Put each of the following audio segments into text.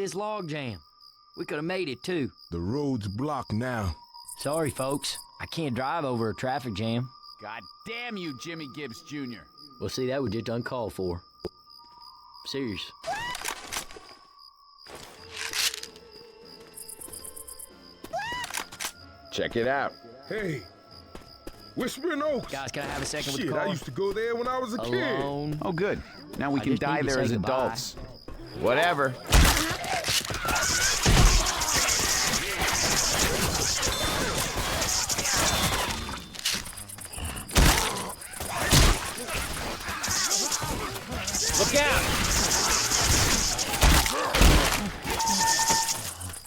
this log jam. We could have made it, too. The road's blocked now. Sorry, folks. I can't drive over a traffic jam. God damn you, Jimmy Gibbs Jr. Well, see, that was just uncalled for. Serious. Check it out. Hey, Whispering Oaks. Guys, can I have a second with Shit, the car? I used to go there when I was a kid. Alone. Oh, good. Now we I can just die need to there say as goodbye. adults. Whatever. Look out!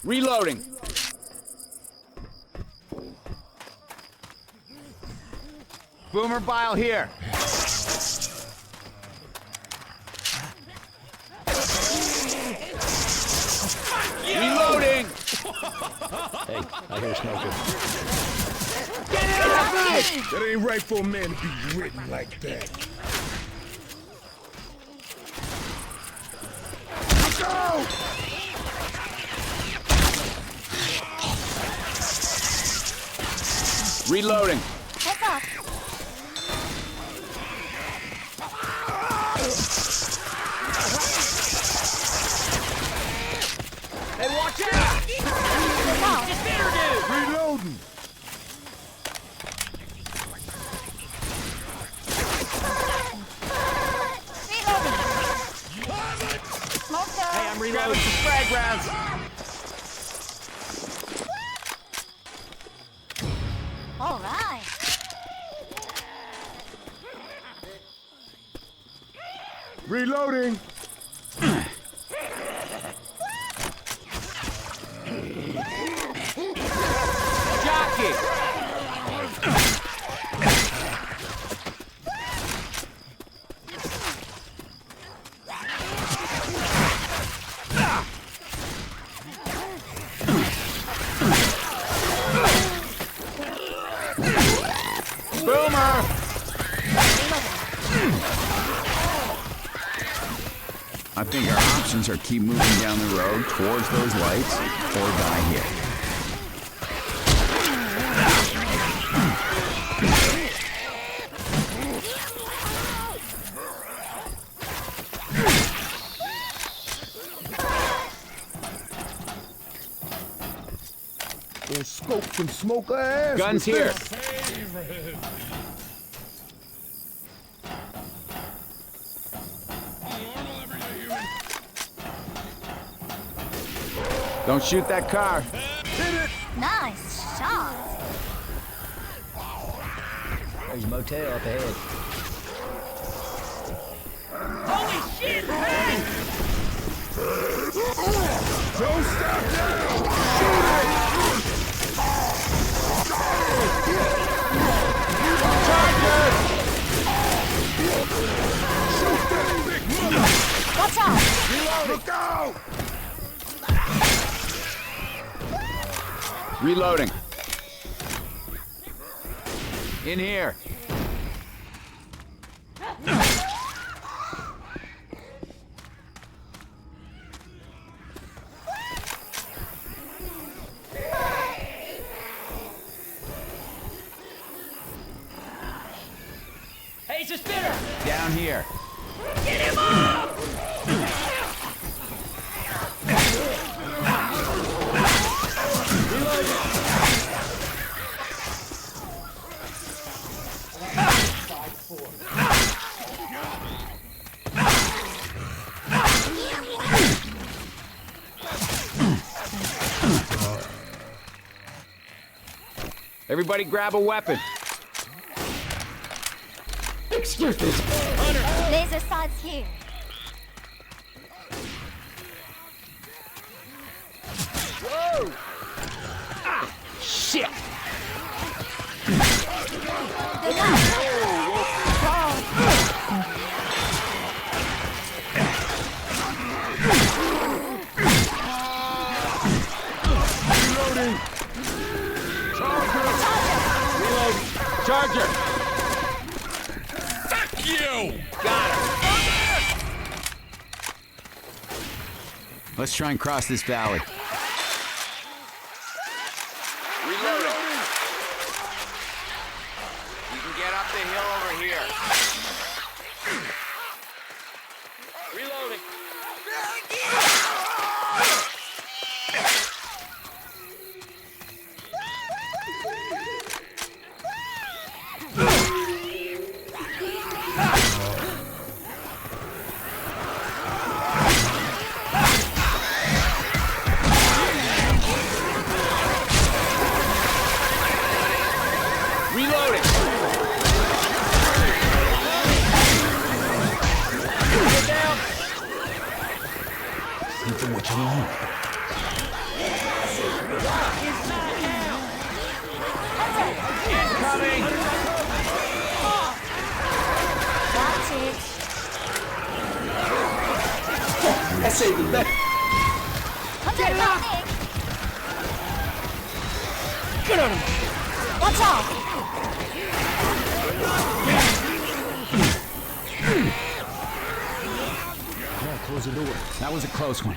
Reloading. Boomer Bile here. Reloading. Hey, I hear smoking. That ain't right for a man to be written like that. Go! Reloading. Heads up. Hey, watch out! Just better, dude! Reloading. Hey, I'm reloading some Fairgrounds. All right. Reloading. Jockey. Boomer. I think our options are keep moving down the road towards those lights or die here. Those scope can smoke her ass. Guns with here. this. Don't shoot that car. Nice shot. There's a motel up ahead. Holy shit, man! Don't stop now! Shoot that big mother! Watch out. Look out! Reloading. In here. Hey, it's a spinner! Down here. Get him up! Everybody grab a weapon. Excuse me. Laser sights here. Whoa! Ah, shit! Reloading! Charger! Fuck you! Got him! Let's try and cross this valley. Reloading. You can get up the hill over here. Reloading. Reloading. Get down. Something what you want. Incoming. Watch it. I saved the best. Hunter, got Nick. Get on him! Watch out. Now close the door. That was a close one.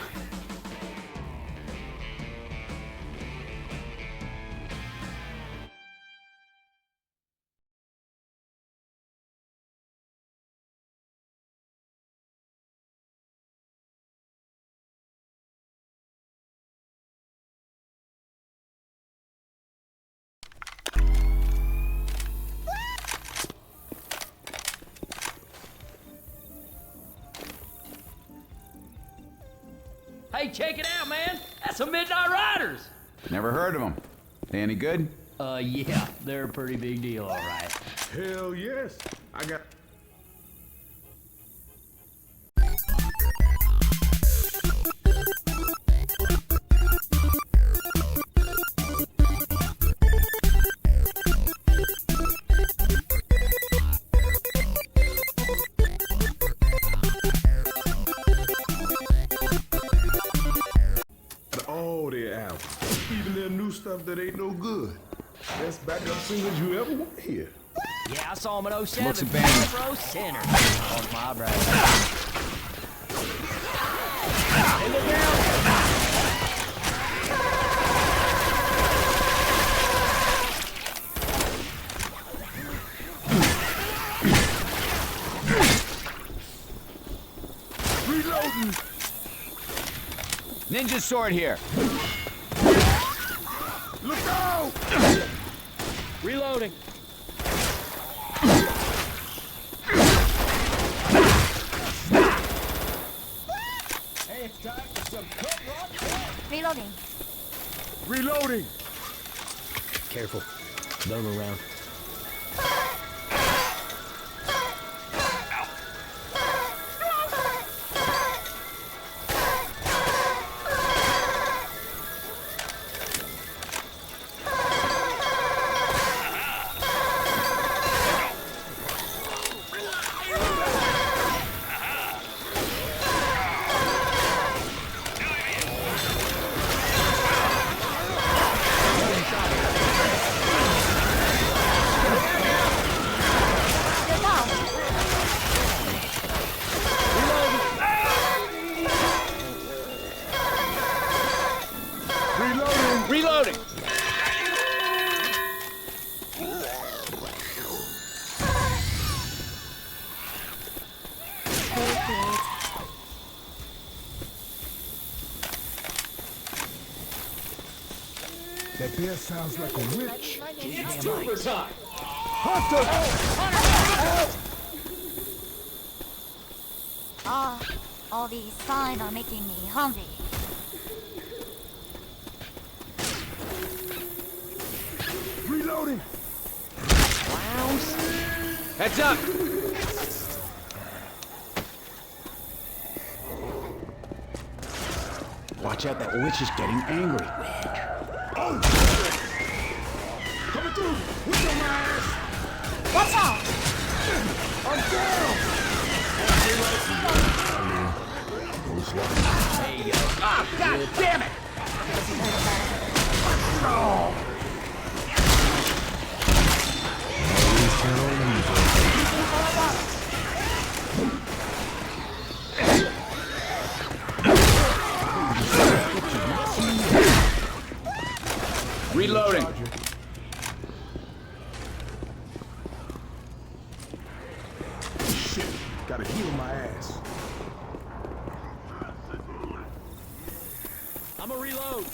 Hey, check it out, man. That's some Midnight Riders. Never heard of them. They any good? Yeah, they're a pretty big deal, all right. Hell yes. I got. All their albums, even their new stuff that ain't no good. Best backup singles you ever want to hear. Yeah, I saw them in 07. Looks abandoned. Pro Center. On my brother. Hey, look out! Reloading. Ninja sword here. Look out! Reloading. Hey, it's time for some cut rock. Reloading. Reloading. Careful. Don't go around. Look out. Reloading. Reloading. Take it. That bear sounds like a witch. It's Trooper time! All these signs are making me hungry. Reloading. Heads up. Watch out, that witch is getting angry. Coming through. With your ass. Watch out. I'm down. There you go. Ah, God damn it. Reloading. Shit, gotta heal my ass. I'm a reload.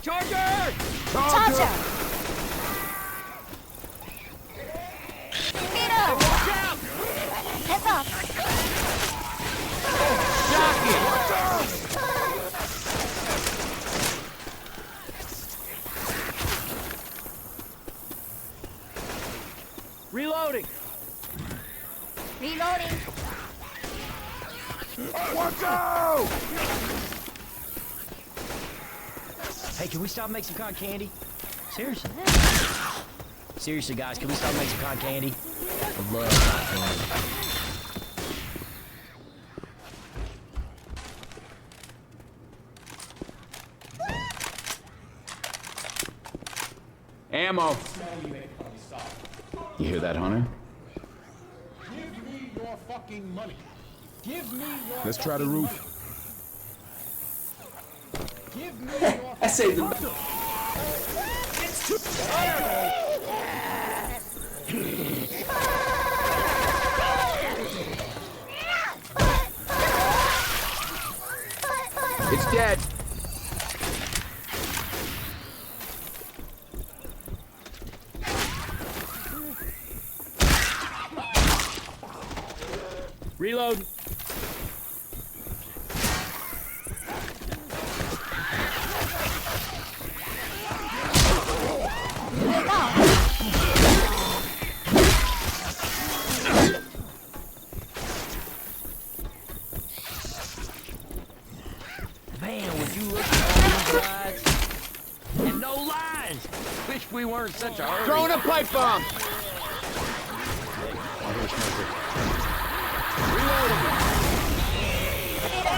Charger! Charger! Speeder! Watch out! Heads up! Reloading. Reloading! Watch out! Hey, can we stop and make some cotton candy? Seriously. Seriously, guys, can we stop and make some cotton candy? I love cotton candy. Ammo. You hear that, Hunter? Give me your fucking money. Give me your Let's try the roof. Give me your I saved him. It's dead. Reload. Man, would you look at all these rides? And no lines! Wish we weren't such a hurry. Throwing a pipe bomb.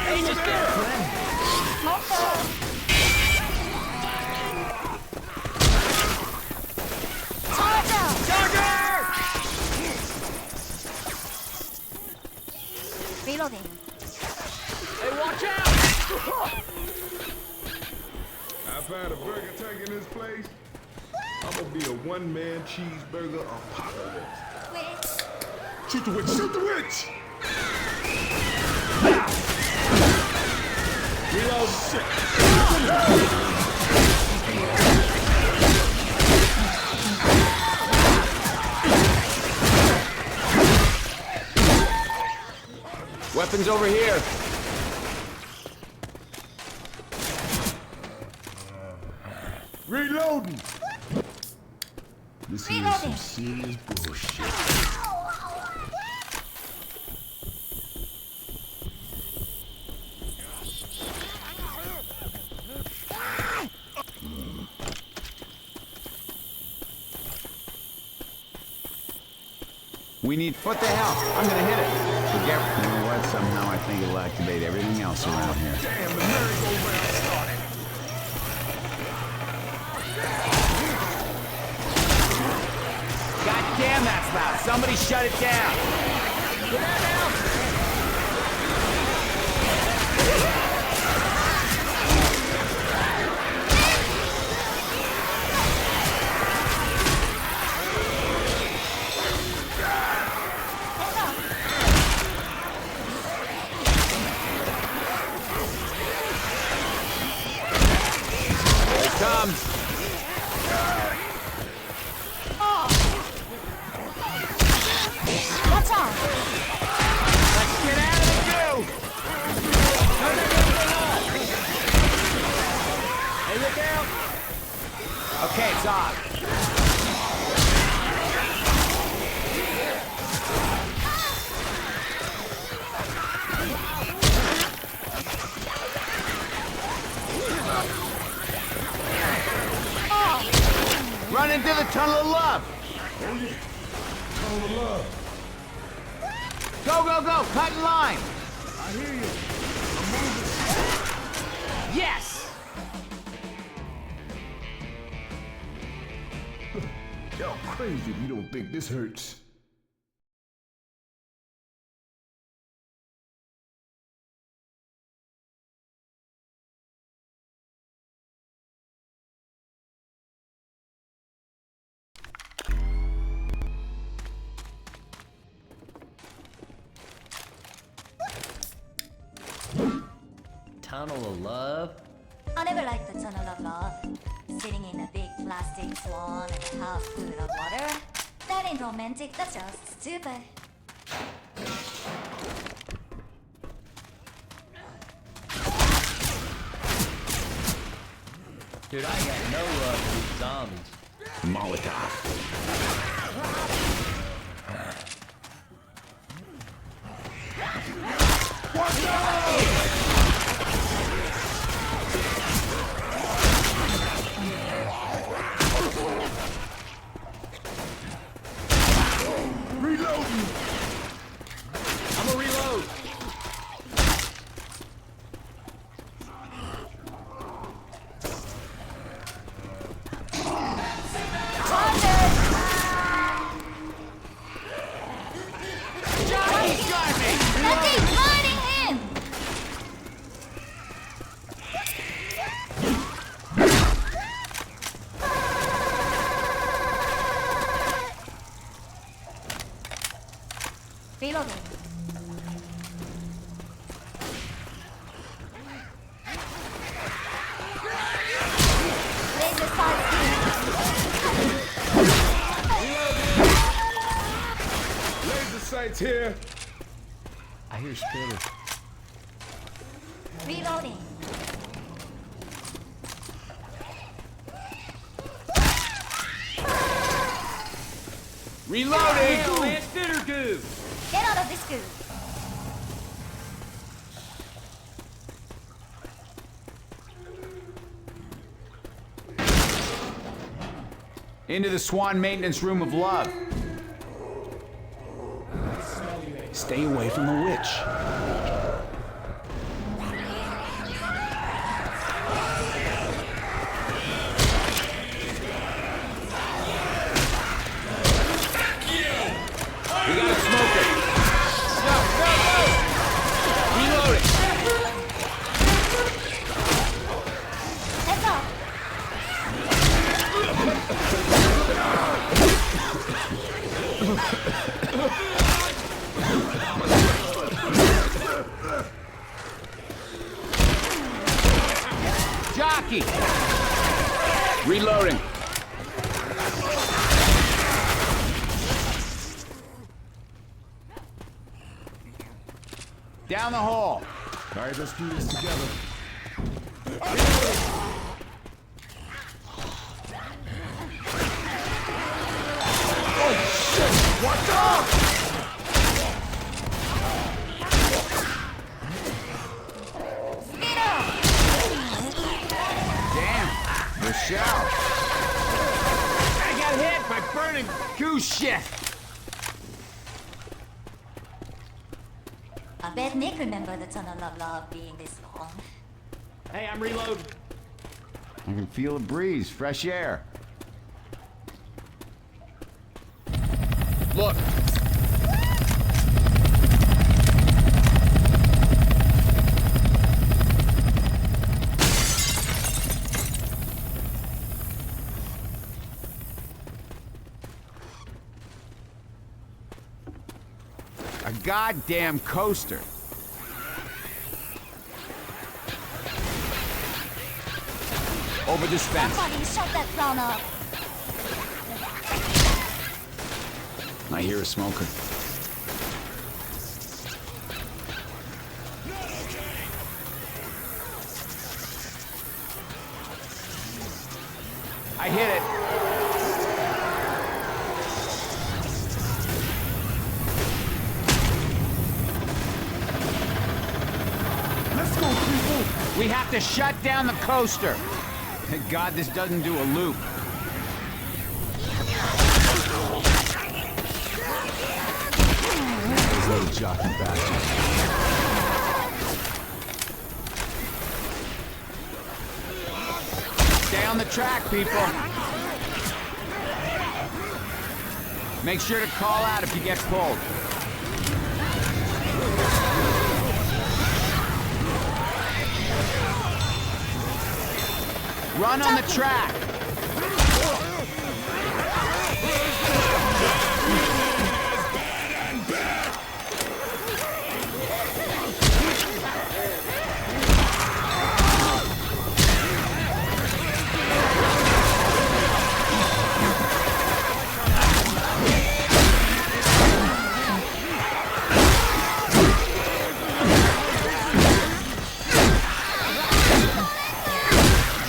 Hey, just get it! Reloading! Hey, watch out! I've had a burger taking this place. I'm gonna be a one-man cheeseburger apocalypse. Wait! Shoot the witch! Shoot the witch! Reload. Shit! Weapons over here. Reloading! This is some Reloading. serious bullshit. We need. What the hell? I'm gonna hit it. Forget. You know what? Somehow I think it'll activate everything else around here. Damn, the merry-go-round started. God damn, that's loud. Somebody shut it down. Get out now. Here it comes. Watch out! Let's get out of the queue. Turn everything off. Hey, look out. Okay, it's off. Run into the tunnel of love. Tunnel of love. Go, go, go. Cut in line. I hear you. I'm moving. Yes. Y'all crazy if you don't think this hurts. Tunnel of Love? I never liked the tunnel of love. Sitting in a big plastic swan and a half full of water. That ain't romantic, that's just stupid. Dude, I got no love for these zombies. Molotov. Reloading! I'ma reload. Johnny's got me. Nothing hurting him! Reloading. Laser sights Laser sights here. I hear spitter. here. Reloading. Reloading. Lance spitter goo. Get out of this goo. Into the Swan maintenance room of love. Stay away from the witch. We got a smoker. No. Reloading. Heads up. Jockey. Reloading. Down the hall. All right, let's do this together. Damn. Michelle. I got hit by burning goo shit. I bet Nick remembered the tunnel of love being this long. Hey, I'm reloading. I can feel a breeze, fresh air. Look. A goddamn coaster. Over this fence. Somebody shut that clown up. I hear a smoker. I hit it. Let's go, people. We have to shut down the coaster. Thank God this doesn't do a loop. Those little jockey bastards. Stay on the track, people. Make sure to call out if you get pulled. Run on the track.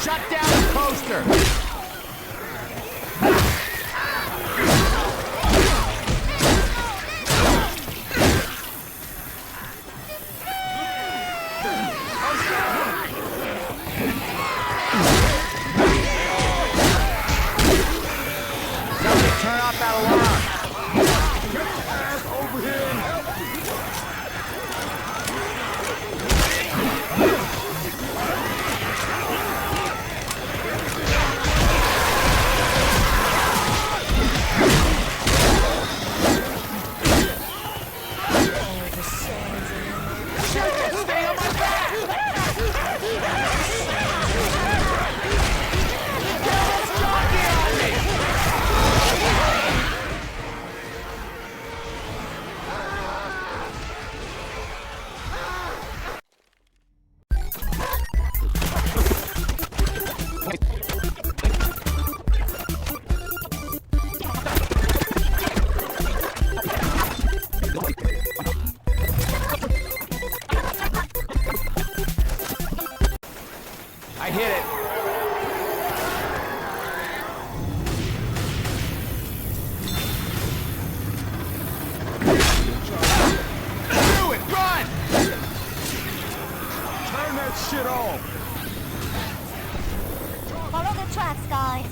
Shut down the poster. Somebody turn off that alarm. Get your ass over here and help me. I hit it. Do it! Run! Turn that shit off. Follow the tracks, guys.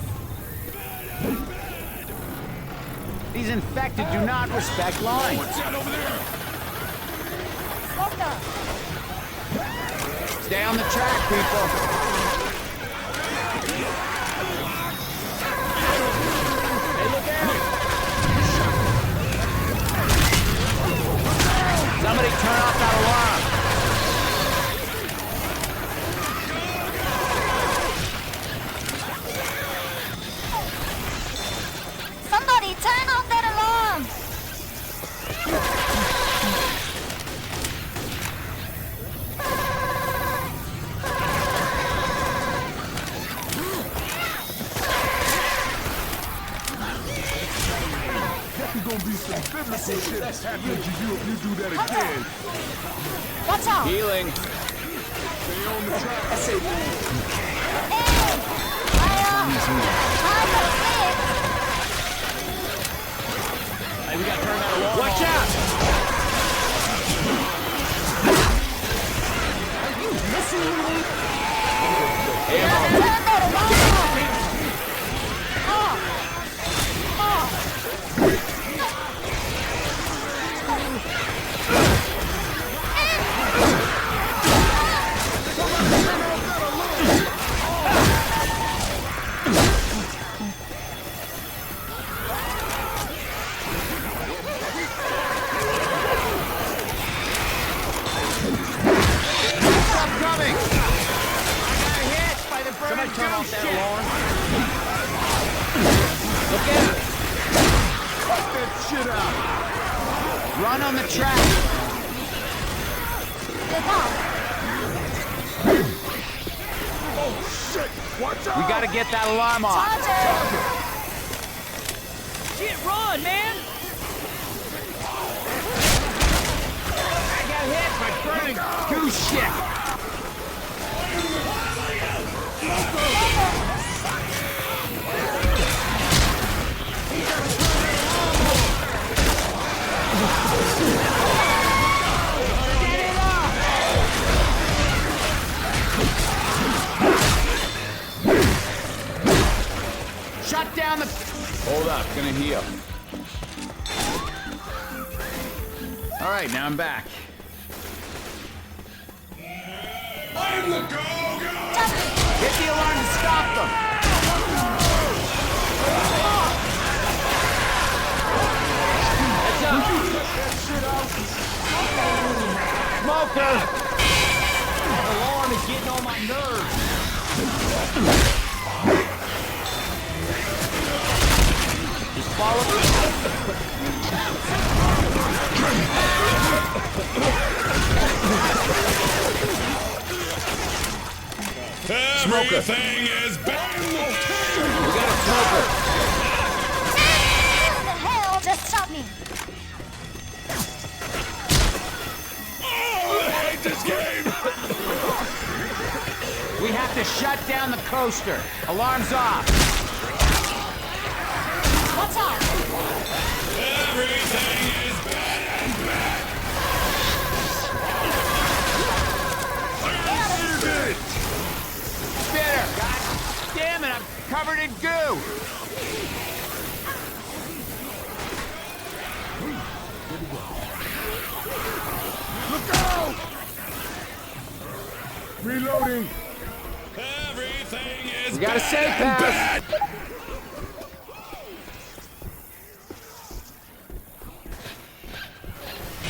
These infected do not respect lines. Smoker. Stay on the track, people. Somebody turn off that alarm. Somebody turn off that alarm. There's gonna be some biblical shit happening to you if you do that again. Watch out. Healing. Stay on the track. Hey, we gotta turn that alarm Watch off. out! Coming! Somebody turn off that alarm. Look out! Cut that shit out. Run on the track! Oh shit! Watch out! We gotta get that alarm off. Shit, run, man! I got hit by burning Goose shit! Shut down the... Hold up, gonna heal. All right, now I'm back. I'm the go-go! Hit the alarm to stop them! fucker! That alarm is getting on my nerves. Just follow me. Everything is bad. We got a smoker. What the hell just shot me? I hate this game. We have to shut down the coaster. Alarm's off. Watch out! Everything is bad and bad. Spitter! God damn it, I'm covered in goo! Look out! Reloading. Everything is We got a bad safe and house. bad.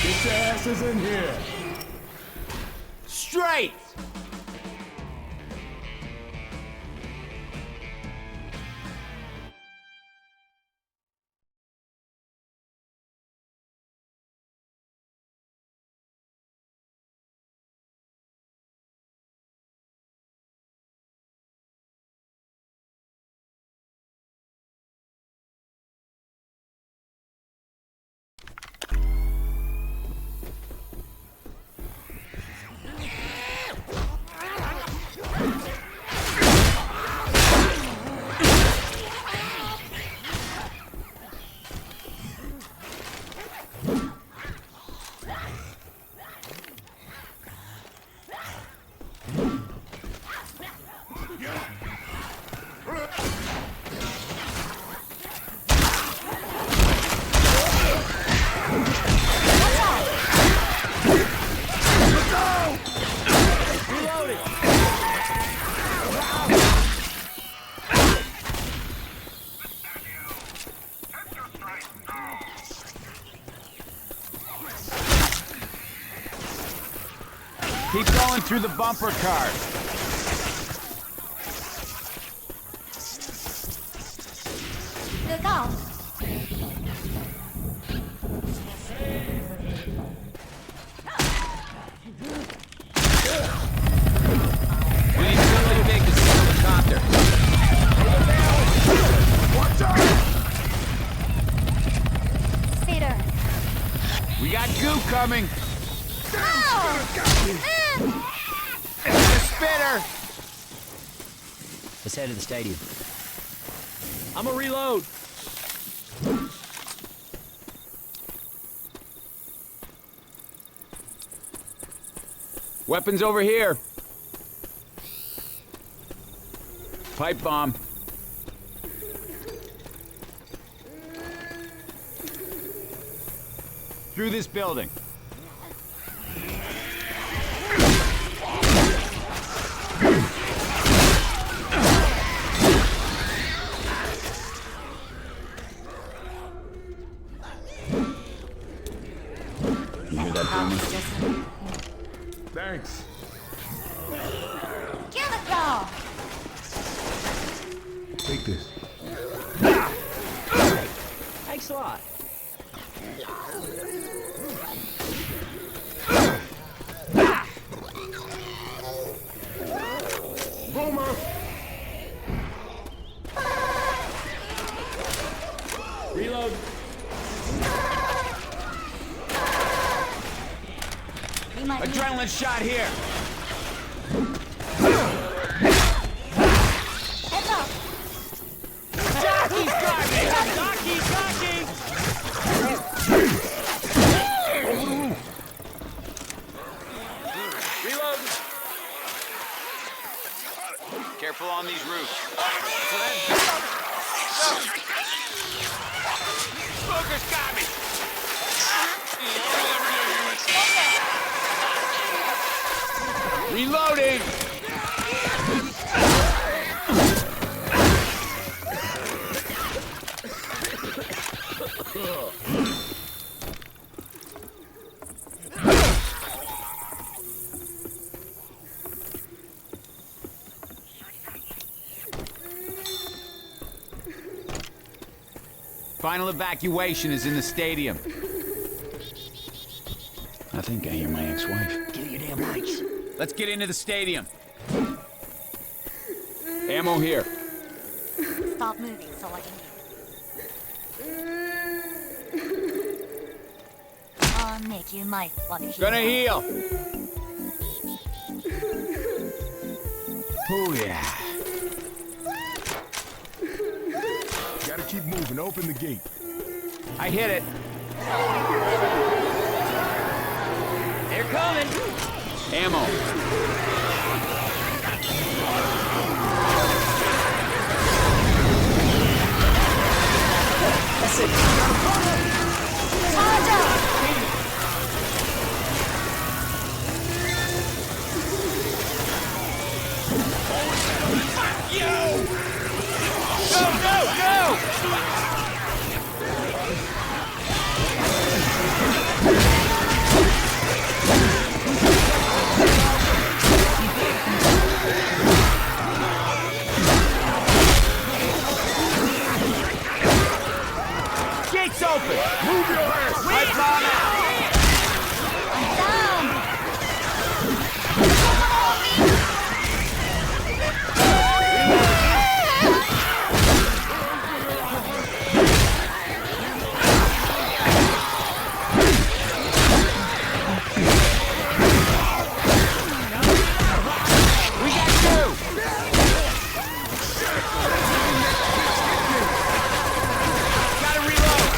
Get your asses in here. Straight! Keep going through the bumper cars. Look out! We need something big to steal the helicopter. Watch out! Speeder! We got goo coming. Oh! The spitter. Let's head to the stadium. I'm a reload. Weapons over here. Pipe bomb. Through this building. You hear that booming? Thanks. Kill the dog! Take this. Thanks a lot. Boomer! Reload. We might need Adrenaline shot here. heads up! Jockey's got me. Jockey. Reload. Careful on these roofs. Smoker's got me. Reloading. Final evacuation is in the stadium. I think I hear my ex-wife. Get your damn mics. Let's get into the stadium. Ammo here. Stop moving so I can hear. Nick, you might want to heal. Gonna heal. Oh, yeah. Gotta keep moving. Open the gate. I hit it. They're coming. Ammo. That's it. Charge up! Gates open. Move your ass. Lights on out. Down! We got two. Gotta reload.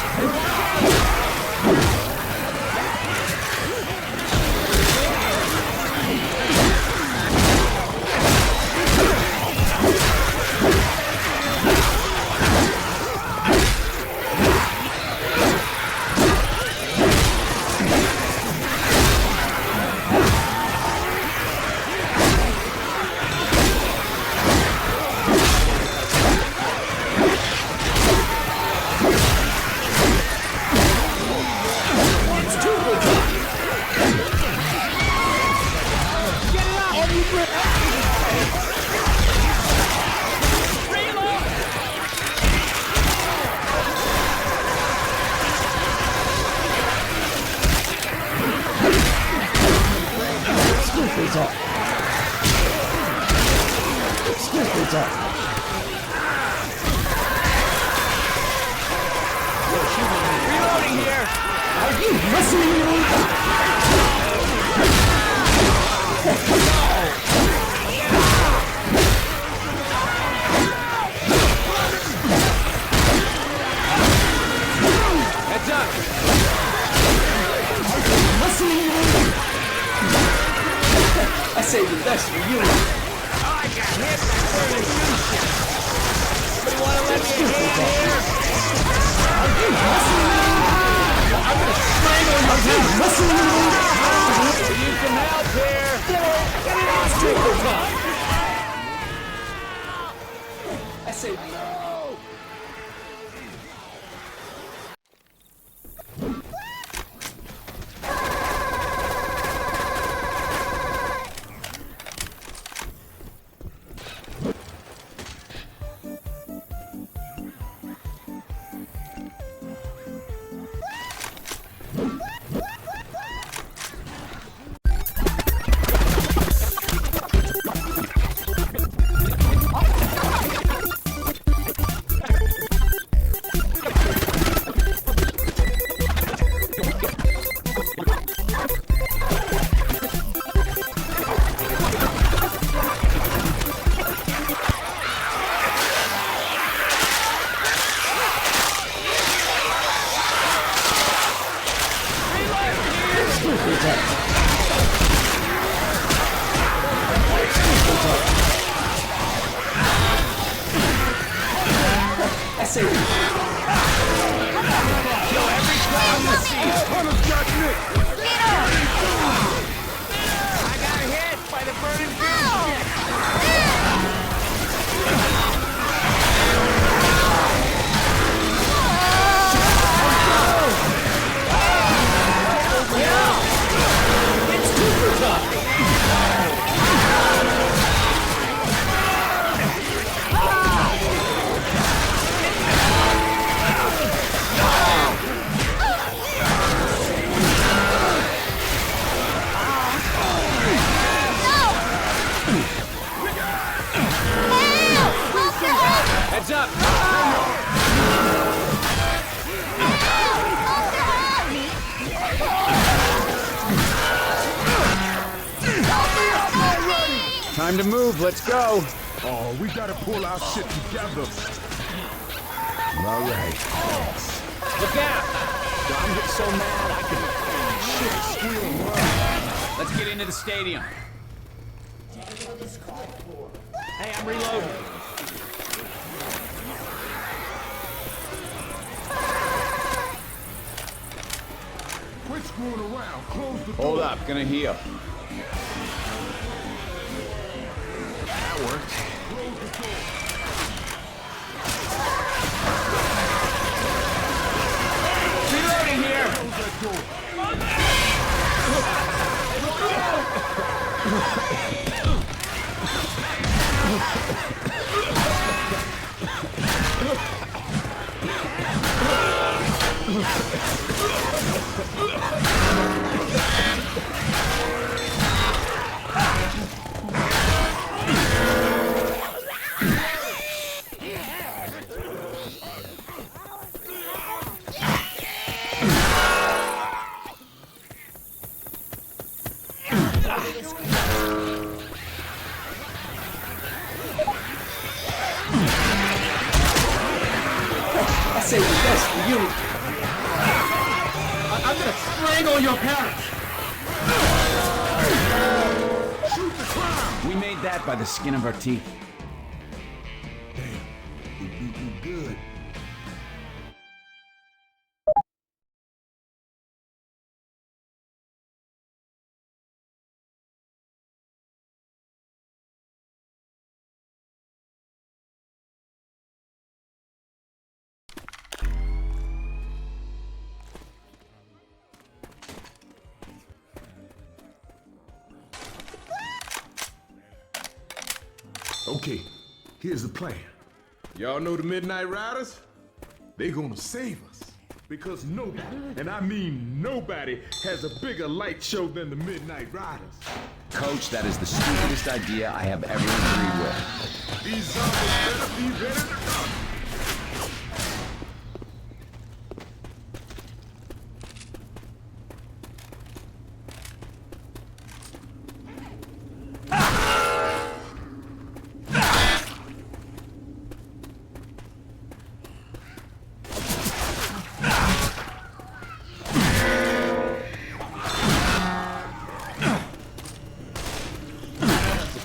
Reloading here. Are you listening to me? Heads up. Listening to me? I saved the best for you. Oh, I got hit by burning shit. Somebody want to let me a hand here? Are you listening to me? I'm gonna strangle you. Are you listening to me? We need some help here. I saved you. I saved you. Kill every clown you see. Hunter's got Nick. I got hit by the burning shit. Time to move, let's go. Oh, we gotta pull our shit together. All right. Look out! I'm getting so mad I can... Let's get into the stadium. Hey, I'm reloading. Quit screwing around. Close the door. Hold up, gonna heal. That worked. Close the door. Reloading here. Close that door. I say the best for you. I'm gonna strangle your parents. We made that by the skin of our teeth. You good. Okay, here's the plan. Y'all know the Midnight Riders? They gonna save us. Because nobody, and I mean nobody, has a bigger light show than the Midnight Riders. Coach, that is the stupidest idea I have ever agreed with. These zombies better be ready to go.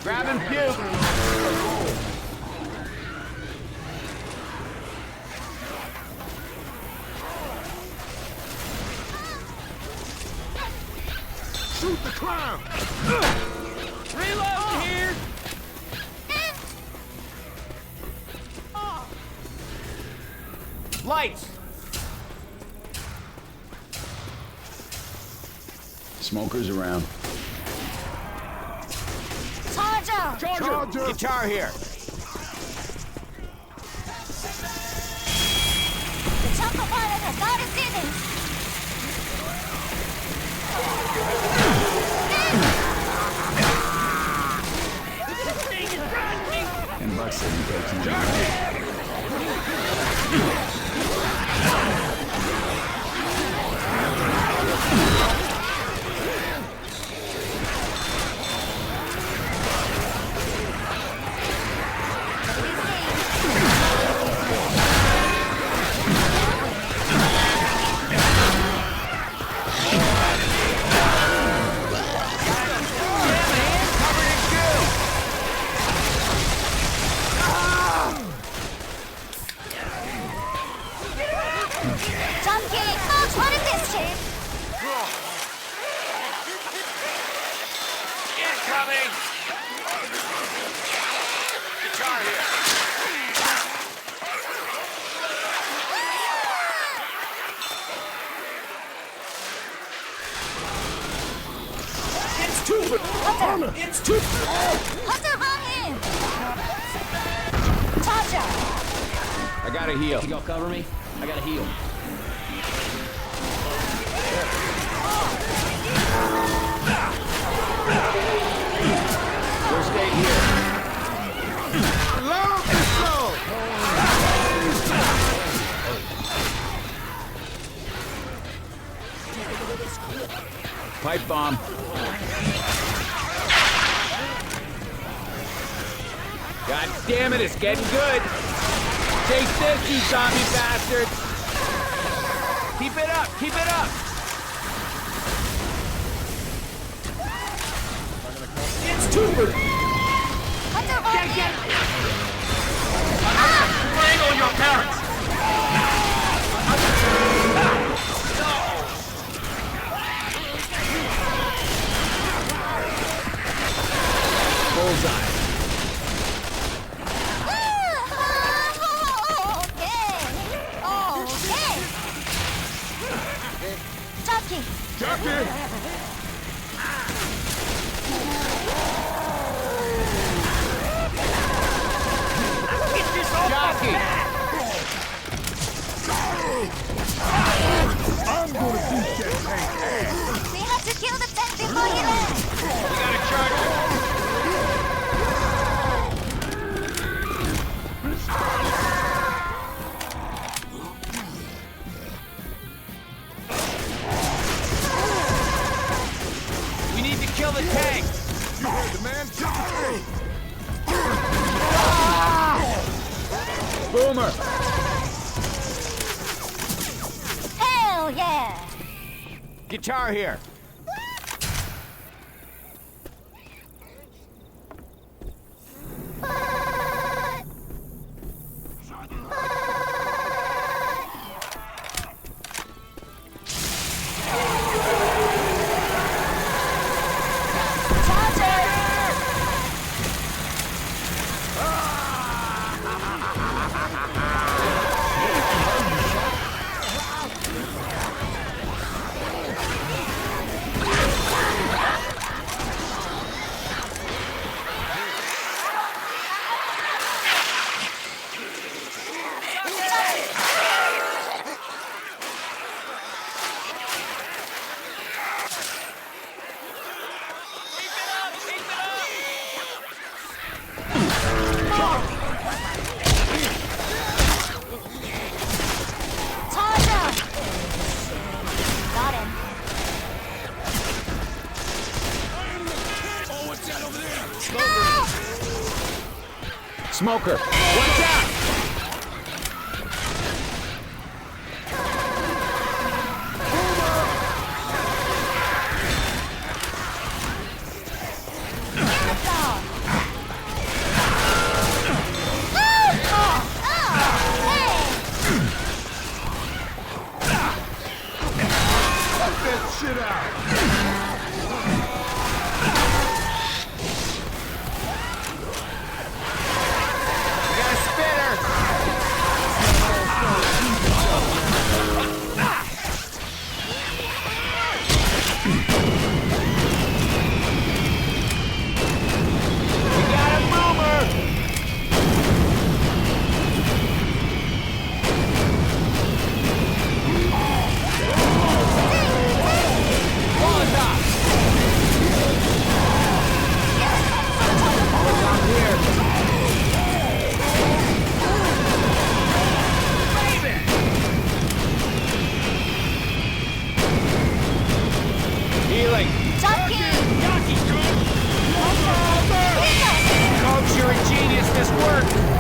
Grab and puke. Shoot the clown! Reload here. Lights. Smokers around. Charger! Charger! Guitar here. The chopper pilot has not seen it! 10 bucks said you take some. Junkie! Coach, what is this, Chief? Incoming. Guitar here. It's too. Hunter! It's too. Hunter, on him! Charger! I gotta heal. Y'all cover me? I gotta heal. First aid here. Low and slow! Pipe bomb. God damn it, it's getting good. Take this, you zombie bastards. Keep it up, keep it up. It's Tooper! Get! Bring on your parents! Bullseye. Okay. Jockey! Jockey! I'm gonna beat that tank ass! We have to kill the tank before he lands. We gotta charge him! We need to kill the tank! You heard the man, kill the tank! Boomer! Hell yeah! Guitar here. Smoker! Watch out! Cut that shit out! We got a spitter! We got a boomer! Molotov! Molotov here! Healing! Coach, you're a genius. This worked.